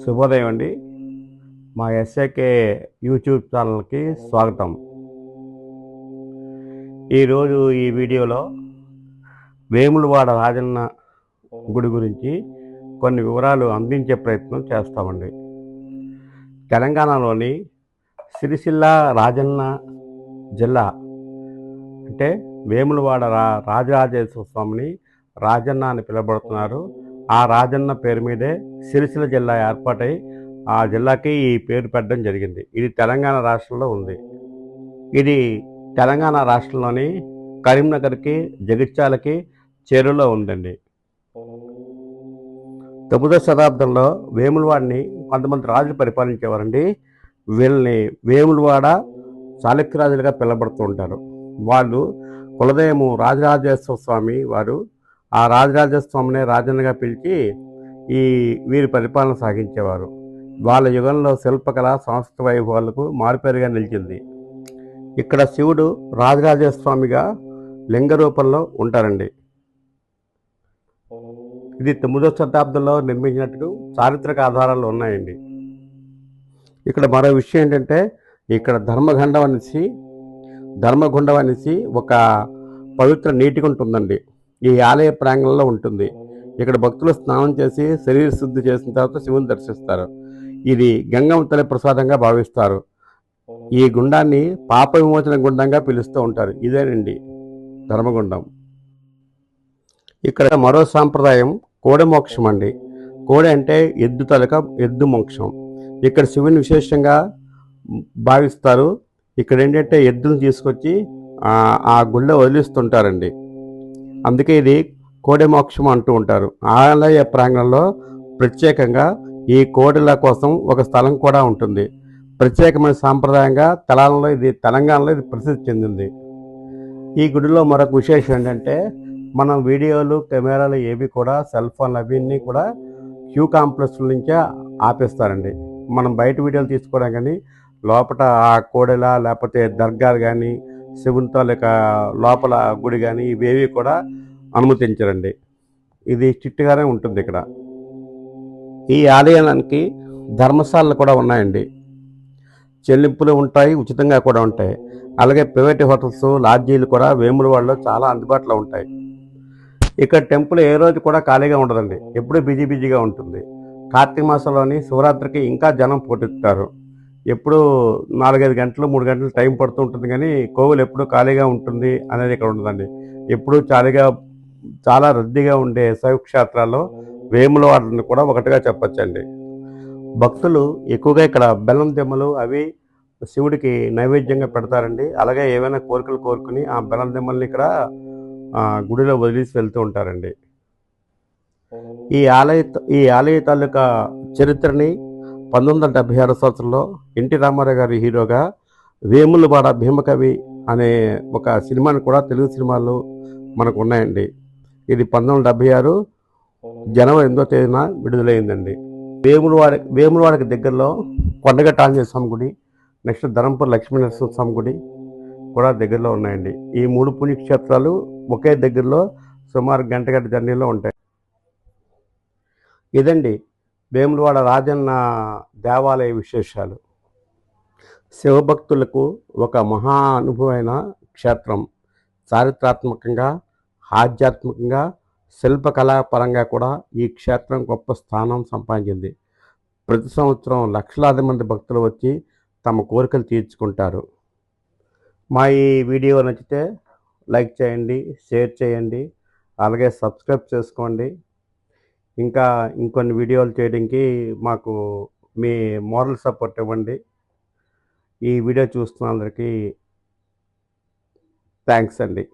శుభోదయం అండి. మా ఎస్ఏకే యూట్యూబ్ ఛానల్కి స్వాగతం. ఈరోజు ఈ వీడియోలో వేములవాడ రాజన్న గుడి గురించి కొన్ని వివరాలు అందించే ప్రయత్నం చేస్తామండి. తెలంగాణలోని సిరిసిల్ల రాజన్న జిల్లా అంటే వేములవాడ రాజరాజేశ్వర స్వామిని రాజన్న అని పిలువబడుతున్నారు. ఆ రాజన్న పేరు మీదే సిరిసిల్ల జిల్లా ఏర్పాటై ఆ జిల్లాకి ఈ పేరు పెట్టడం జరిగింది. ఇది తెలంగాణ రాష్ట్రంలో ఉంది. ఇది తెలంగాణ రాష్ట్రంలోని కరీంనగర్కి, జగిత్యాలకి చేరువలో ఉందండి. 9వ శతాబ్దంలో వేములవాడని కొంతమంది రాజులు పరిపాలించేవారండి. వీళ్ళని వేములవాడ చాళుక్యరాజులుగా పిలువబడుతూ ఉంటారు. వాళ్ళు కులదైవము రాజరాజేశ్వర స్వామి వారు ఆ రాజరాజేశ్వర స్వామిని రాజన్నగా పిలిచి వీరి పరిపాలన సాగించేవారు. వాళ్ళ యుగంలో శిల్పకళ, సంస్కృత వైభవాలకు మారుపేరుగా నిలిచింది. ఇక్కడ శివుడు రాజరాజేశ్వర స్వామిగా లింగ రూపంలో ఉంటారండి. ఇది 9వ శతాబ్దంలో నిర్మించినట్టు చారిత్రక ఆధారాలు ఉన్నాయండి. ఇక్కడ మరో విషయం ఏంటంటే, ఇక్కడ ధర్మగుండం అనేసి ఒక పవిత్ర నీటి గుంట ఉందండి. ఈ ఆలయ ప్రాంగణంలో ఉంటుంది. ఇక్కడ భక్తులు స్నానం చేసి శరీర శుద్ధి చేసిన తర్వాత శివుని దర్శిస్తారు. ఇది గంగమ్మ తల్లి ప్రసాదంగా భావిస్తారు. ఈ గుండాన్ని పాప విమోచన గుండంగా పిలుస్తూ ఉంటారు. ఇదేనండి ధర్మగుండం. ఇక్కడ మరో సాంప్రదాయం కోడె మోక్షం అండి. కోడె అంటే ఎద్దు మోక్షం. ఇక్కడ శివుని విశేషంగా భావిస్తారు. ఇక్కడ ఏంటంటే ఎద్దును తీసుకొచ్చి ఆ గుళ్ళో వదిలిస్తుంటారండి. అందుకే ఇది కోడె మోక్షం అంటూ ఉంటారు. ఆలయ ప్రాంగణంలో ప్రత్యేకంగా ఈ కోడెల కోసం ఒక స్థలం కూడా ఉంటుంది. ప్రత్యేకమైన సాంప్రదాయంగా తెలంగాణలో ఇది ప్రసిద్ధి చెందింది. ఈ గుడిలో మరొక విశేషం ఏంటంటే, మనం వీడియోలు, కెమెరాలు ఏవి కూడా, సెల్ ఫోన్లు అవన్నీ కూడా క్యూ కాంప్లెక్స్ నుంచే ఆపేస్తారండి. మనం బయట వీడియోలు తీసుకోవడం కానీ, లోపల ఆ కోడెల లేకపోతే దర్గాలు కానీ, శివునితో లేక లోపల గుడి కానీ ఇవేవి కూడా అనుమతించరండి. ఇది స్ట్రిక్ట్గానే ఉంటుంది. ఇక్కడ ఈ ఆలయానికి ధర్మశాలలు కూడా ఉన్నాయండి. చెల్లింపులు ఉంటాయి, ఉచితంగా కూడా ఉంటాయి. అలాగే ప్రైవేట్ హోటల్స్, లాడ్జీలు కూడా వేములవాడలో చాలా అందుబాటులో ఉంటాయి. ఇక్కడ టెంపుల్ ఏ రోజు కూడా ఖాళీగా ఉండదండి. ఎప్పుడూ బిజీగా ఉంటుంది. కార్తీక మాసంలోని శివరాత్రికి ఇంకా జనం పోటెత్తారు. ఎప్పుడు 4-5 గంటలు 3 గంటలు టైం పడుతూ ఉంటుంది, కానీ కోవిలు ఎప్పుడు ఖాళీగా ఉంటుంది అనేది ఇక్కడ ఉండదండి. ఎప్పుడు చాలా రద్దీగా ఉండే శైవక్షేత్రాల్లో వేములవాడని కూడా ఒకటిగా చెప్పచ్చండి. భక్తులు ఎక్కువగా ఇక్కడ బెల్లం దెమ్మలు అవి శివుడికి నైవేద్యంగా పెడతారండి. అలాగే ఏవైనా కోరికలు కోరుకుని ఆ బెల్లం దెమ్మల్ని ఇక్కడ గుడిలో వదిలేసి వెళ్తూ ఉంటారండి. ఈ ఆలయ తాలూకా చరిత్రని 1976 సంవత్సరంలో ఎన్టీ రామారావు గారి హీరోగా వేములవాడ భీమకవి అనే ఒక సినిమాని కూడా తెలుగు సినిమాలు మనకు ఉన్నాయండి. ఇది 1976 జనవరి 8వ తేదీన విడుదలైందండి. వేములవాడకి దగ్గరలో కొండగట్ట ఆంజనేయ స్వామి గుడి, నెక్స్ట్ ధరంపూర్ లక్ష్మీనరసింహ స్వామి గుడి కూడా దగ్గరలో ఉన్నాయండి. ఈ 3 పుణ్యక్షేత్రాలు ఒకే దగ్గరలో సుమారు గంట జర్నీలో ఉంటాయి. ఇదండి వేములవాడ రాజన్న దేవాలయ విశేషాలు. శివభక్తులకు ఒక మహా అనుభవమైన క్షేత్రం. చారిత్రాత్మకంగా, ఆధ్యాత్మికంగా, శిల్పకళాపరంగా కూడా ఈ క్షేత్రం గొప్ప స్థానం సంపాదించింది. ప్రతి సంవత్సరం లక్షలాది మంది భక్తులు వచ్చి తమ కోరికలు తీర్చుకుంటారు. మా ఈ వీడియో నచ్చితే లైక్ చేయండి, షేర్ చేయండి, అలాగే సబ్స్క్రైబ్ చేసుకోండి. ఇంకా ఇంకొన్ని వీడియోలు చేయడానికి మాకు మీ మోరల్ సపోర్ట్ ఇవ్వండి. ఈ వీడియో చూస్తున్న అందరికీ థ్యాంక్స్ అండి.